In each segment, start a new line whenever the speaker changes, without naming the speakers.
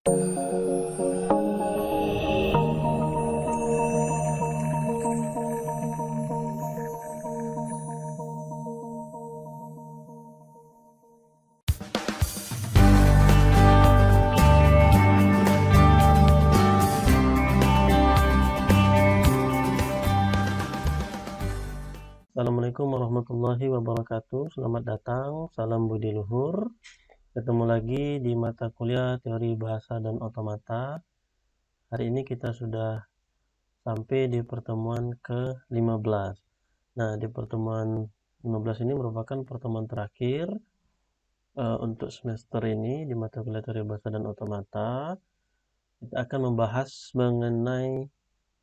Assalamualaikum warahmatullahi wabarakatuh. Selamat datang, salam budi luhur. Ketemu lagi di mata kuliah teori bahasa dan otomata. Hari ini kita sudah sampai di pertemuan ke-15. Nah, di pertemuan 15 ini merupakan pertemuan terakhir untuk semester ini di mata kuliah teori bahasa dan otomata. Kita akan membahas mengenai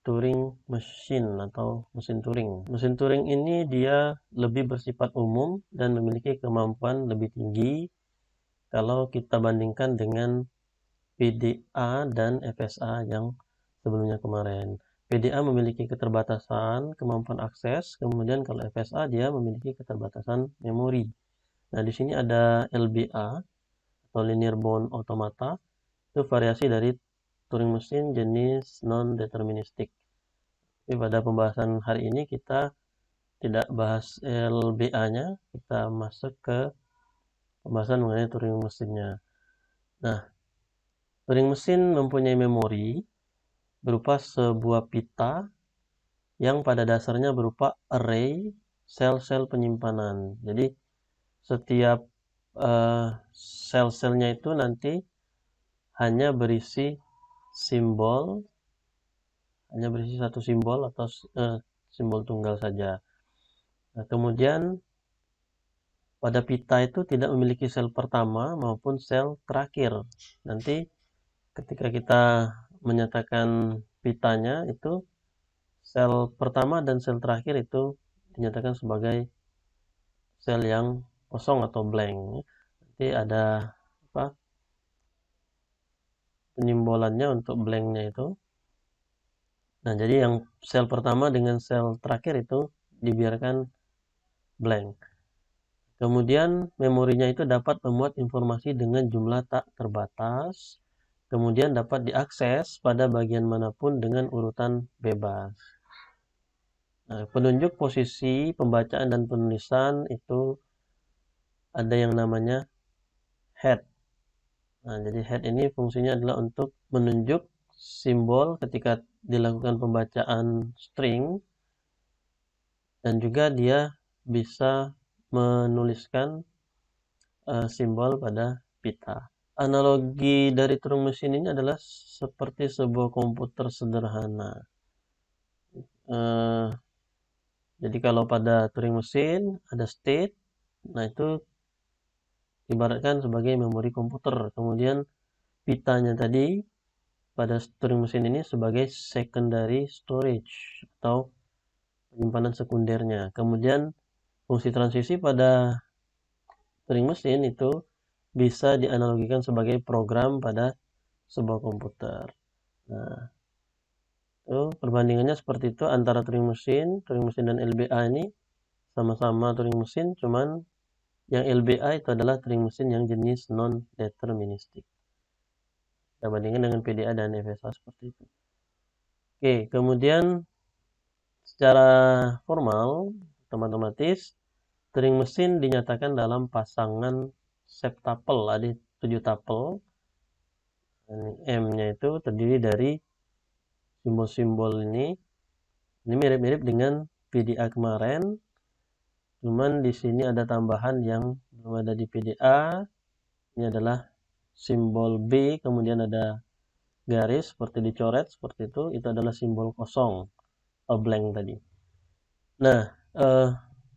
Turing Machine atau mesin Turing. Mesin Turing ini dia lebih bersifat umum dan memiliki kemampuan lebih tinggi kalau kita bandingkan dengan PDA dan FSA yang sebelumnya kemarin. PDA memiliki keterbatasan kemampuan akses, kemudian kalau FSA dia memiliki keterbatasan memori. Nah, di sini ada LBA atau Linear Bound Automata, itu variasi dari Turing Machine jenis non-deterministik. Tapi pada pembahasan hari ini kita tidak bahas LBA-nya, kita masuk ke pembahasan mengenai Turing mesinnya. Nah, Turing mesin mempunyai memori berupa sebuah pita yang pada dasarnya berupa array sel-sel penyimpanan. Jadi setiap sel-selnya itu nanti hanya berisi simbol, hanya berisi satu simbol atau simbol tunggal saja. Nah, kemudian pada pita itu tidak memiliki sel pertama maupun sel terakhir. Nanti ketika kita menyatakan pitanya itu sel pertama dan sel terakhir itu dinyatakan sebagai sel yang kosong atau blank. Nanti ada penyimbolannya untuk blanknya itu. Nah, jadi yang sel pertama dengan sel terakhir itu dibiarkan blank. Kemudian memorinya itu dapat memuat informasi dengan jumlah tak terbatas. Kemudian dapat diakses pada bagian manapun dengan urutan bebas. Nah, penunjuk posisi pembacaan dan penulisan itu ada yang namanya head. Nah, jadi head ini fungsinya adalah untuk menunjuk simbol ketika dilakukan pembacaan string, dan juga dia bisa menuliskan simbol pada pita. Analogi dari Turing mesin ini adalah seperti sebuah komputer sederhana. Jadi kalau pada Turing mesin ada state, nah itu ibaratkan sebagai memori komputer. Kemudian pitanya tadi pada Turing mesin ini sebagai secondary storage atau penyimpanan sekundernya. Kemudian fungsi transisi pada Turing mesin itu bisa dianalogikan sebagai program pada sebuah komputer. Nah, itu perbandingannya seperti itu antara Turing mesin dan LBA ini sama-sama Turing mesin, cuman yang LBA itu adalah Turing mesin yang jenis non-deterministik. Kita bandingkan dengan PDA dan FSA seperti itu. Oke, kemudian secara formal, otomatis Turing mesin dinyatakan dalam pasangan septuple, ada 7 tuple. M-nya itu terdiri dari simbol-simbol ini. Ini mirip-mirip dengan PDA kemarin, cuman di sini ada tambahan yang belum ada di PDA. Ini adalah simbol B, kemudian ada garis seperti dicoret seperti itu. Itu adalah simbol kosong, blank tadi. Nah,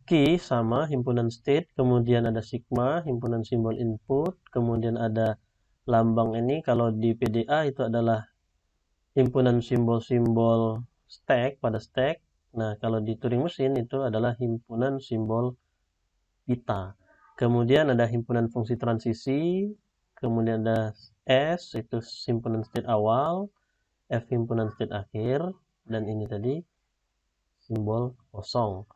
key sama himpunan state, kemudian ada sigma, himpunan simbol input, kemudian ada lambang ini. Kalau di PDA itu adalah himpunan simbol-simbol stack pada stack. Nah, kalau di Turing mesin itu adalah himpunan simbol pita. Kemudian ada himpunan fungsi transisi, kemudian ada S itu himpunan state awal, F himpunan state akhir, dan ini tadi simbol kosong.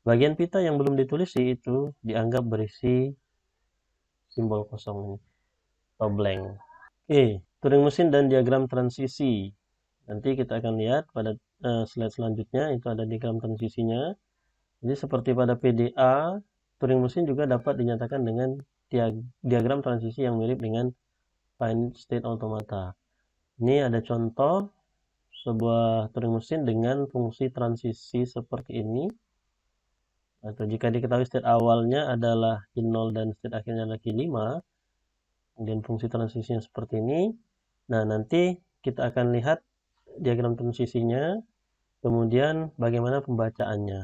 Bagian pita yang belum ditulis itu dianggap berisi simbol kosong ini atau blank. Oke, Turing mesin dan diagram transisi. Nanti kita akan lihat pada slide selanjutnya, itu ada diagram transisinya. Jadi seperti pada PDA, Turing mesin juga dapat dinyatakan dengan diagram transisi yang mirip dengan finite state automata. Ini ada contoh sebuah Turing mesin dengan fungsi transisi seperti ini. Atau jika diketahui state awalnya adalah Q0 dan state akhirnya adalah Q5, kemudian fungsi transisinya seperti ini. Nah, nanti kita akan lihat diagram transisinya, kemudian bagaimana pembacaannya,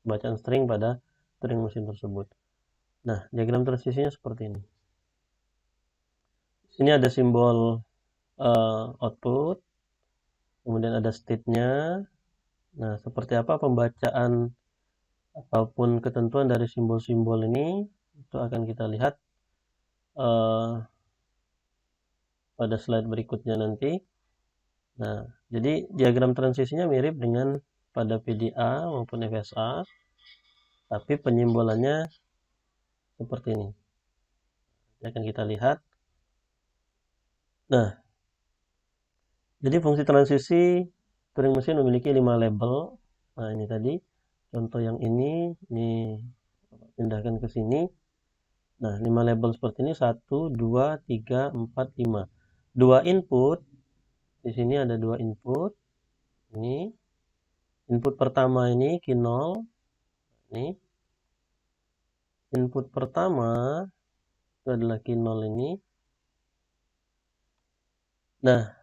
bacaan string pada Turing mesin tersebut. Nah, diagram transisinya seperti ini. Sini ada simbol output, kemudian ada state-nya. Nah, seperti apa pembacaan ataupun ketentuan dari simbol-simbol ini, itu akan kita lihat pada slide berikutnya nanti. Nah, jadi diagram transisinya mirip dengan pada PDA maupun FSA, tapi penyimbolannya seperti ini. Ini akan kita lihat. Nah, jadi fungsi transisi Turing mesin memiliki 5 label. Nah, ini tadi contoh yang ini pindahkan ke sini. Nah, 5 label seperti ini, 1, 2, 3, 4, 5. 2 input, di sini ada 2 input. Ini input pertama ini Q0. Ini input pertama itu adalah Q0 ini. Nah,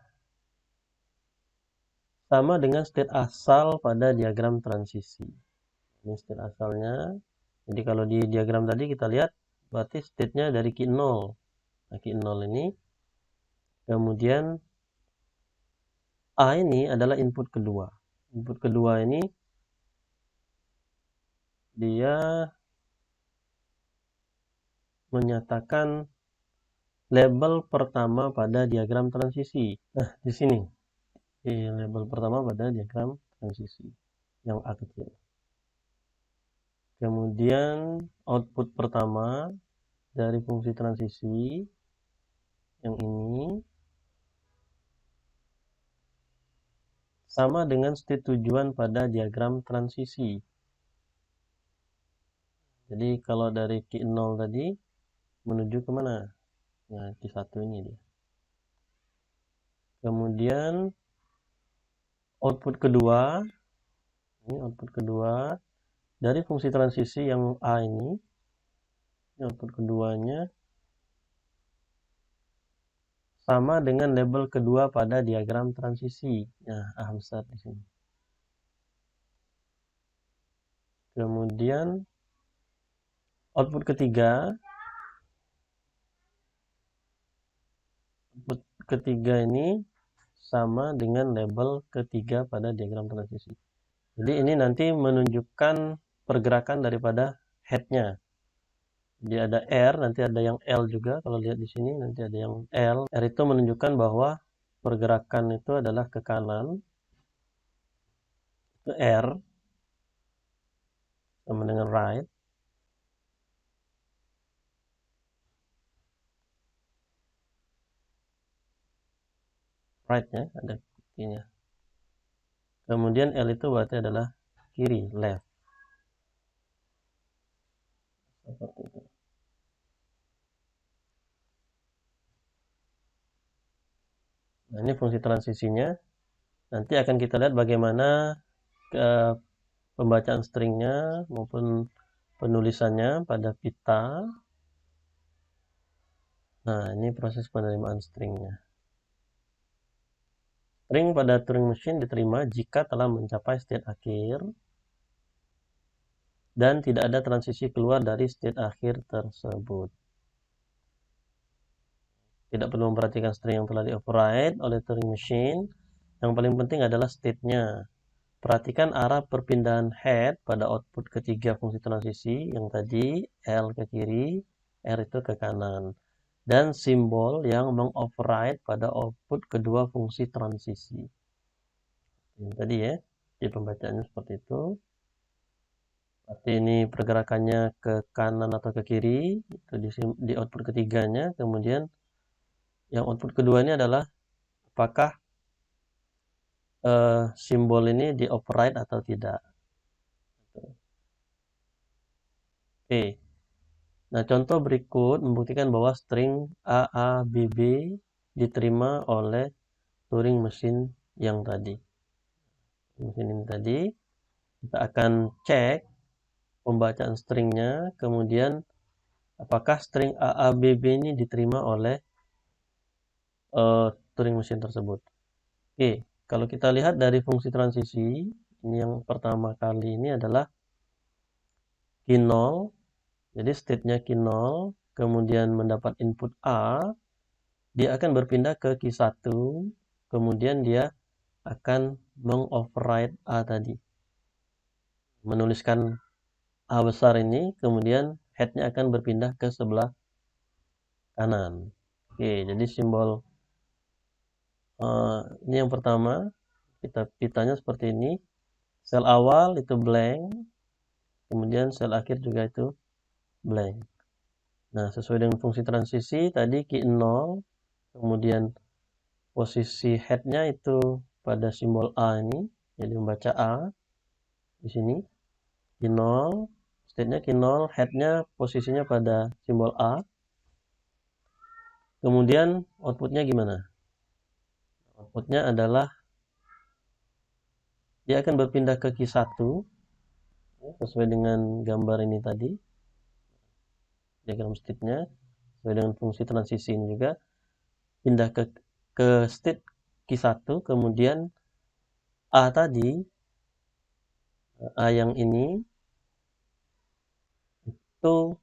sama dengan state asal pada diagram transisi. Ini state asalnya. Jadi kalau di diagram tadi kita lihat berarti state-nya dari Q0. Nah, Q0 ini. Kemudian A ini adalah input kedua. Input kedua ini dia menyatakan label pertama pada diagram transisi. Nah, di sini. Label pertama pada diagram transisi yang A kecil. Kemudian output pertama dari fungsi transisi yang ini sama dengan state tujuan pada diagram transisi. Jadi kalau dari Q0 tadi menuju kemana? Nah, Q1 ini dia. Kemudian output kedua, ini output kedua dari fungsi transisi yang A ini output keduanya sama dengan label kedua pada diagram transisi. Nah, A besar di sini. Kemudian output ketiga ini sama dengan label ketiga pada diagram transisi. Jadi ini nanti menunjukkan pergerakan daripada head-nya. Jadi ada R, nanti ada yang L juga. Kalau lihat di sini nanti ada yang L. R itu menunjukkan bahwa pergerakan itu adalah ke kanan. Itu R sama dengan right. Right-nya ada kirinya. Kemudian L itu berarti adalah kiri, left. Seperti itu. Nah, ini fungsi transisinya. Nanti akan kita lihat bagaimana pembacaan stringnya maupun penulisannya pada pita. Nah, ini proses penerimaan stringnya. String pada Turing Machine diterima jika telah mencapai state akhir dan tidak ada transisi keluar dari state akhir tersebut. Tidak perlu memperhatikan string yang telah di-override oleh Turing Machine. Yang paling penting adalah state-nya. Perhatikan arah perpindahan head pada output ketiga fungsi transisi yang tadi, L ke kiri, R itu ke kanan. Dan simbol yang mengoverride pada output kedua fungsi transisi. Ini tadi ya, di pembacaannya seperti itu. Berarti ini pergerakannya ke kanan atau ke kiri, itu di output ketiganya. Kemudian Yang output kedua ini adalah apakah simbol ini di override atau tidak. Oke. Nah, contoh berikut membuktikan bahwa string AABB diterima oleh Turing mesin yang tadi. Mesin ini tadi, kita akan cek pembacaan stringnya, kemudian apakah string AABB ini diterima oleh Turing mesin tersebut. Oke, kalau kita lihat dari fungsi transisi, ini yang pertama kali ini adalah key 0, jadi state-nya key 0, kemudian mendapat input A, dia akan berpindah ke key 1, kemudian dia akan mengoverride A tadi. Menuliskan A besar ini, kemudian head-nya akan berpindah ke sebelah kanan. Oke, jadi simbol ini yang pertama, pitanya seperti ini. Sel awal itu blank, kemudian sel akhir juga itu blank. Nah, sesuai dengan fungsi transisi tadi key 0, kemudian posisi head-nya itu pada simbol A ini, jadi membaca A di sini. Key 0, state-nya key 0, head-nya posisinya pada simbol A. Kemudian output-nya gimana? Output-nya adalah dia akan berpindah ke key 1 sesuai dengan gambar ini tadi. Diagram state-nya sesuai dengan fungsi transisi ini juga pindah ke state key 1, kemudian A tadi, A yang ini itu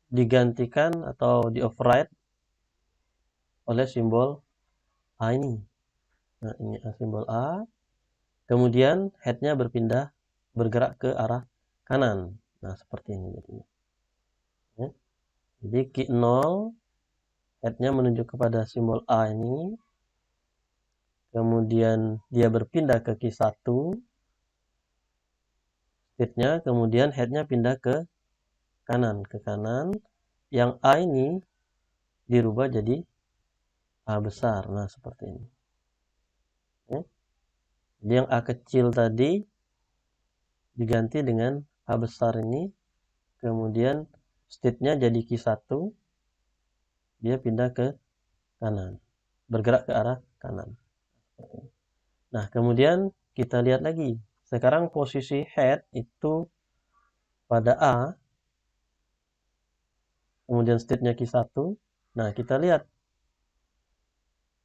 digantikan atau di override oleh simbol A ini. Nah, ini simbol A. Kemudian head-nya bergerak ke arah kanan. Nah, seperti ini jadinya. Ya. Jadi key 0, head-nya menuju kepada simbol A ini. Kemudian dia berpindah ke key 1, state-nya, kemudian head-nya pindah ke kanan. Yang A ini dirubah jadi A besar. Nah, seperti ini. Ya. Jadi yang A kecil tadi diganti dengan A besar ini, kemudian state-nya jadi key 1, dia pindah ke kanan, bergerak ke arah kanan. Nah, kemudian kita lihat lagi. Sekarang posisi head itu pada A, kemudian state-nya key 1. Nah, kita lihat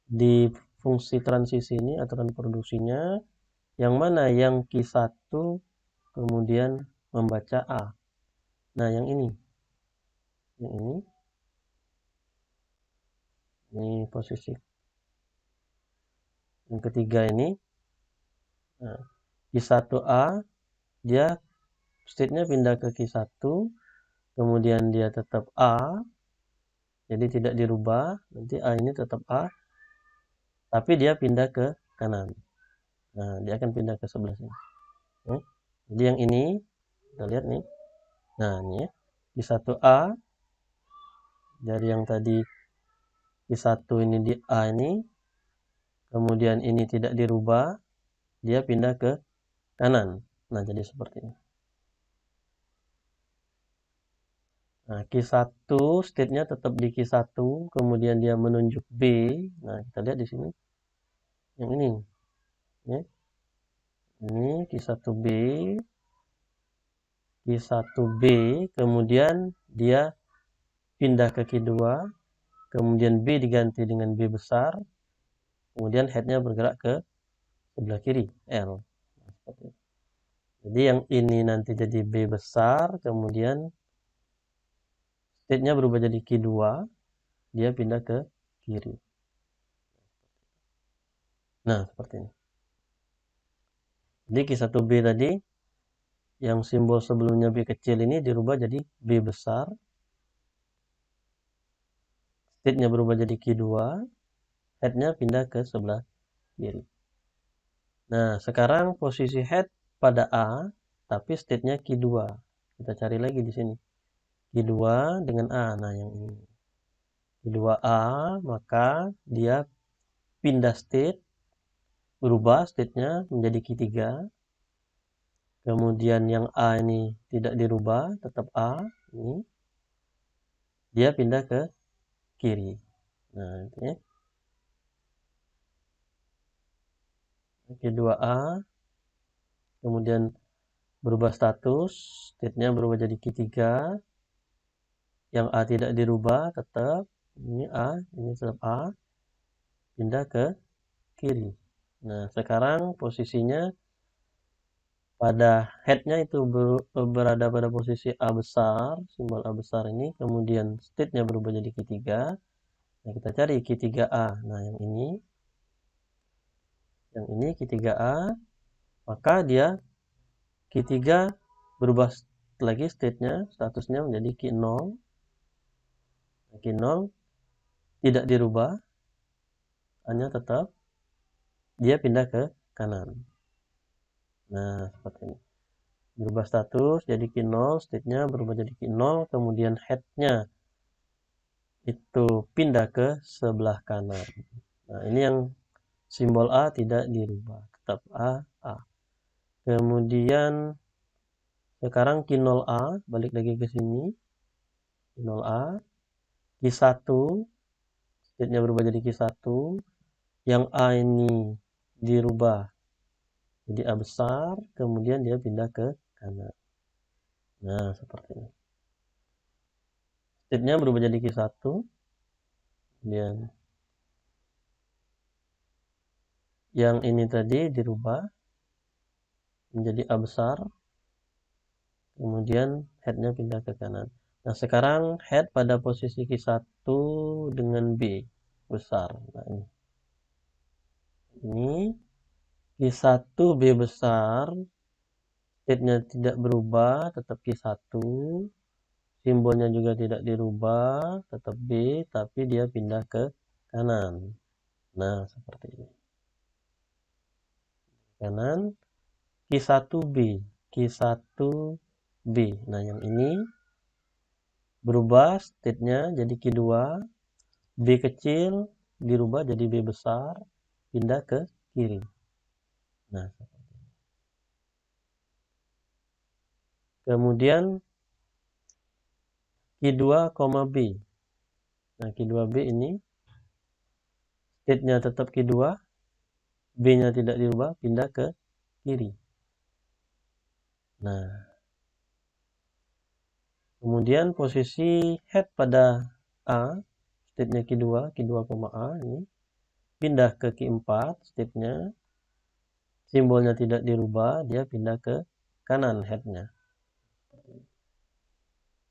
di fungsi transisi ini, aturan produksinya, yang mana yang key 1 kemudian membaca A. Nah, yang ini. Ini posisi yang ketiga ini. Nah, key 1A, dia state-nya pindah ke key 1, kemudian dia tetap A, jadi tidak dirubah, nanti A ini tetap A, tapi dia pindah ke kanan. Nah, dia akan pindah ke sebelah sini. Jadi yang ini, kita lihat nih. Nah, ini ya, key 1A, dari yang tadi key 1 ini di A ini, kemudian ini tidak dirubah, dia pindah ke kanan. Nah, jadi seperti ini. Nah, key 1 state-nya tetap di key 1, kemudian dia menunjuk B. Nah, kita lihat di sini. Yang ini. Ya. Ini key 1B. Key 1B, kemudian dia pindah ke key 2, kemudian B diganti dengan B besar, kemudian head-nya bergerak ke sebelah kiri, L. Nah, jadi yang ini nanti jadi B besar, kemudian state-nya berubah jadi key 2, dia pindah ke kiri. Nah, seperti ini. Jadi key 1B tadi, yang simbol sebelumnya B kecil ini dirubah jadi B besar. State-nya berubah jadi key 2, head-nya pindah ke sebelah kiri. Nah, sekarang posisi head pada A, tapi state-nya key 2. Kita cari lagi di sini. Key 2 dengan A, nah yang ini. Q2A, maka dia pindah state, berubah state-nya menjadi Q3. Kemudian yang A ini tidak dirubah, tetap A. Ini dia pindah ke kiri. Nah, itu ya. Q2A, kemudian berubah status, state-nya berubah jadi Q3. Yang A tidak dirubah, tetap ini A, ini tetap A, pindah ke kiri. Nah, sekarang posisinya pada head-nya itu berada pada posisi A besar, simbol A besar ini, kemudian state-nya berubah jadi Q3. Nah, kita cari Q3A. Nah, yang ini Q3A, maka dia Q3 berubah lagi state-nya, statusnya menjadi Q0. Q0 tidak dirubah, hanya tetap dia pindah ke kanan. Nah, seperti ini. Berubah status jadi Q0, state-nya berubah jadi Q0, kemudian head-nya itu pindah ke sebelah kanan. Nah, ini yang simbol A tidak dirubah, tetap A, A. Kemudian sekarang Q0A, balik lagi ke sini. Q0A, Q1, state-nya berubah jadi Q1. Yang A ini dirubah jadi A besar, kemudian dia pindah ke kanan. Nah, seperti ini. State-nya berubah jadi Q1, kemudian yang ini tadi dirubah menjadi A besar, kemudian head-nya pindah ke kanan. Nah, sekarang head pada posisi Q1 dengan B besar. Nah, ini Q1 B besar, state-nya tidak berubah, tetap Q1. Simbolnya juga tidak dirubah, tetap B, tapi dia pindah ke kanan. Nah, seperti ini. Kanan, Q1B, Q1B. Nah, yang ini berubah state-nya jadi Q2, B kecil dirubah jadi B besar, pindah ke kiri. Nah, kemudian Q2, B. Nah, Q2B ini state-nya tetap Q2, B-nya tidak dirubah, pindah ke kiri. Nah, kemudian posisi head pada A, state-nya Q2, Q2,A ini pindah ke Q4, state-nya simbolnya tidak dirubah, dia pindah ke kanan head-nya.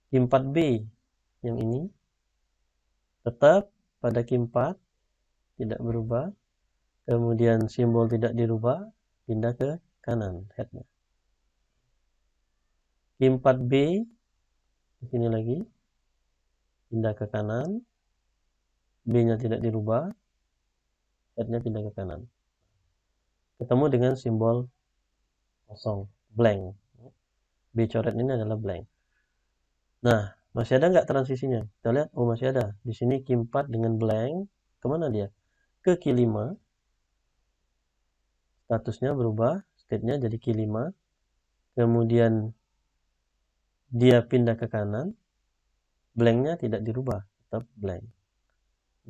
Q4B yang ini tetap pada Q4, tidak berubah, kemudian simbol tidak dirubah, pindah ke kanan head-nya. Q4B di sini lagi pindah ke kanan, B-nya tidak dirubah, head-nya pindah ke kanan. Ketemu dengan simbol kosong, blank. B coret ini adalah blank. Nah, masih ada nggak transisinya? Kita lihat, oh masih ada. Di sini Q4 dengan blank, kemana dia? Ke Q5. Statusnya berubah, state-nya jadi Q5. Kemudian dia pindah ke kanan, blank-nya tidak dirubah, tetap blank.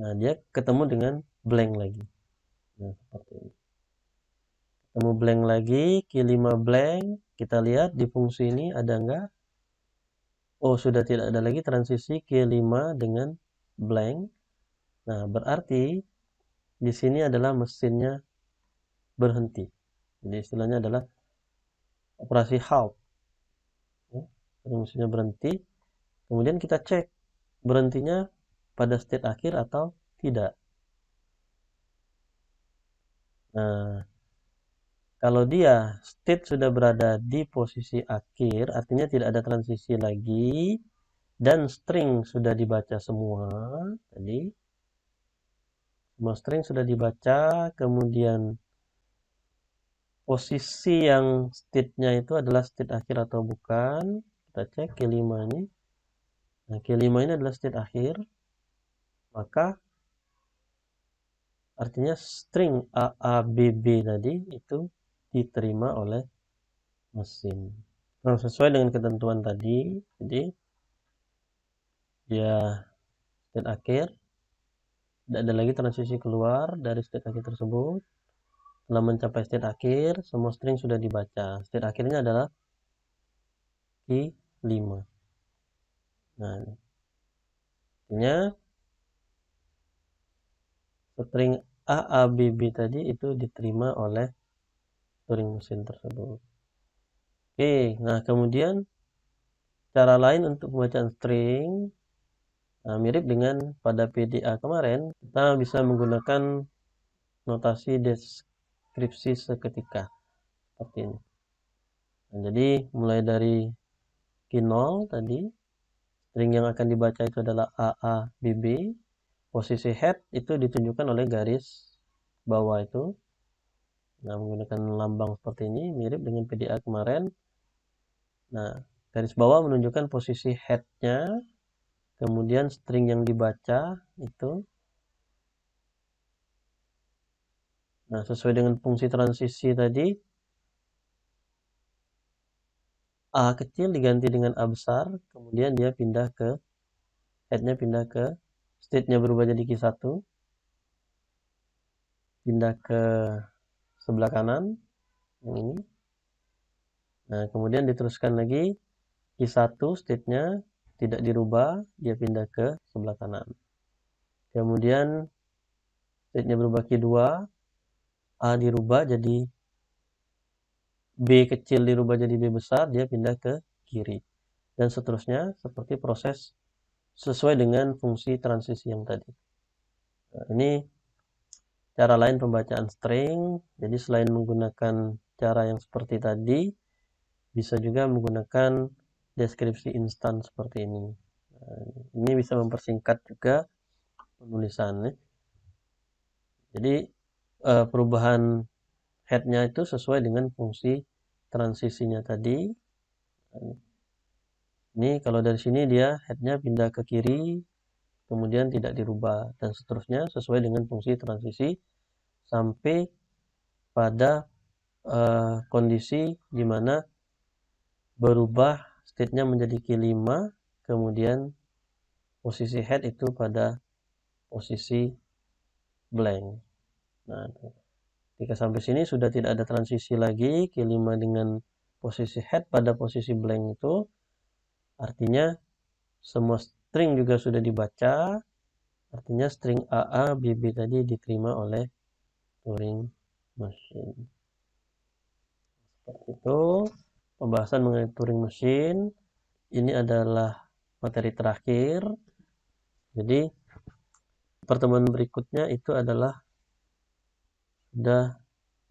Nah, dia ketemu dengan blank lagi. Nah, seperti ini. Ketemu blank lagi, Q5 blank. Kita lihat di fungsi ini ada nggak? Oh, sudah tidak ada lagi transisi Q5 dengan blank. Nah, berarti di sini adalah mesinnya berhenti. Jadi istilahnya adalah operasi halt. Ya, mesinnya berhenti. Kemudian kita cek berhentinya pada state akhir atau tidak. Nah, kalau dia state sudah berada di posisi akhir, artinya tidak ada transisi lagi, dan string sudah dibaca semua. Tadi semua string sudah dibaca, kemudian posisi yang state-nya itu adalah state akhir atau bukan. Kita cek Q5 ini. Nah, Q5 ini adalah state akhir. maka artinya string AABB tadi itu diterima oleh mesin. Nah, sesuai dengan ketentuan tadi, jadi dia state akhir, tidak ada lagi transisi keluar dari state akhir tersebut. Setelah mencapai state akhir, semua string sudah dibaca. State akhirnya adalah key 5. Nah, artinya string AABB tadi itu diterima oleh Turing mesin tersebut. Oke, nah kemudian cara lain untuk pembacaan string, nah, mirip dengan pada PDA kemarin, kita bisa menggunakan notasi deskripsi seketika seperti ini. Nah, jadi mulai dari key 0 tadi, string yang akan dibaca itu adalah AABB. Posisi head itu ditunjukkan oleh garis bawah itu. Nah, menggunakan lambang seperti ini, mirip dengan PDA kemarin. Nah, garis bawah menunjukkan posisi head-nya, kemudian string yang dibaca itu. Nah, sesuai dengan fungsi transisi tadi, A kecil diganti dengan A besar, kemudian dia pindah ke head-nya pindah ke state-nya berubah jadi Q1, pindah ke sebelah kanan yang ini. Nah, kemudian diteruskan lagi Q1 state-nya tidak dirubah, dia pindah ke sebelah kanan. Kemudian state-nya berubah Q2, A dirubah jadi B kecil dirubah jadi B besar, dia pindah ke kiri. Dan seterusnya seperti proses sesuai dengan fungsi transisi yang tadi. Nah, ini cara lain pembacaan string. Jadi selain menggunakan cara yang seperti tadi, bisa juga menggunakan deskripsi instan seperti ini. Nah, ini bisa mempersingkat juga penulisannya. Jadi perubahan head-nya itu sesuai dengan fungsi transisinya tadi. Ini kalau dari sini dia head-nya pindah ke kiri, kemudian tidak dirubah, dan seterusnya sesuai dengan fungsi transisi sampai pada kondisi di mana berubah state-nya menjadi Q5, kemudian posisi head itu pada posisi blank. Nah, ketika sampai sini sudah tidak ada transisi lagi, Q5 dengan posisi head pada posisi blank itu, artinya semua string juga sudah dibaca, artinya string AA, BB tadi diterima oleh Turing Machine. Seperti itu, pembahasan mengenai Turing Machine. Ini adalah materi terakhir. Jadi, pertemuan berikutnya itu adalah sudah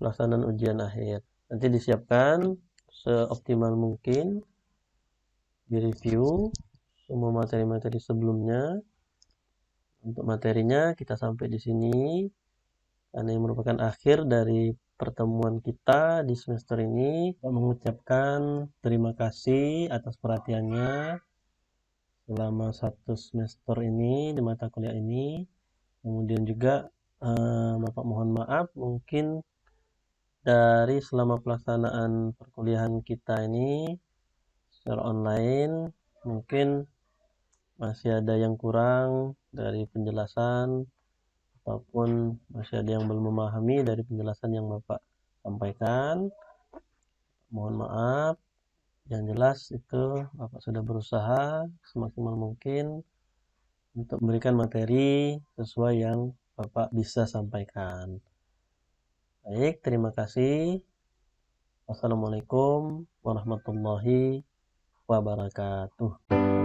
pelaksanaan ujian akhir. Nanti disiapkan seoptimal mungkin, direview semua materi-materi sebelumnya. Untuk materinya kita sampai di sini karena ini merupakan akhir dari pertemuan kita di semester ini. Saya mengucapkan terima kasih atas perhatiannya selama 1 semester ini di mata kuliah ini. Kemudian juga Bapak mohon maaf mungkin dari selama pelaksanaan perkuliahan kita ini secara online mungkin masih ada yang kurang dari penjelasan ataupun masih ada yang belum memahami dari penjelasan yang Bapak sampaikan. Mohon maaf. Yang jelas itu Bapak sudah berusaha semaksimal mungkin untuk memberikan materi sesuai yang Bapak bisa sampaikan. Baik, terima kasih. Wassalamualaikum warahmatullahi wabarakatuh.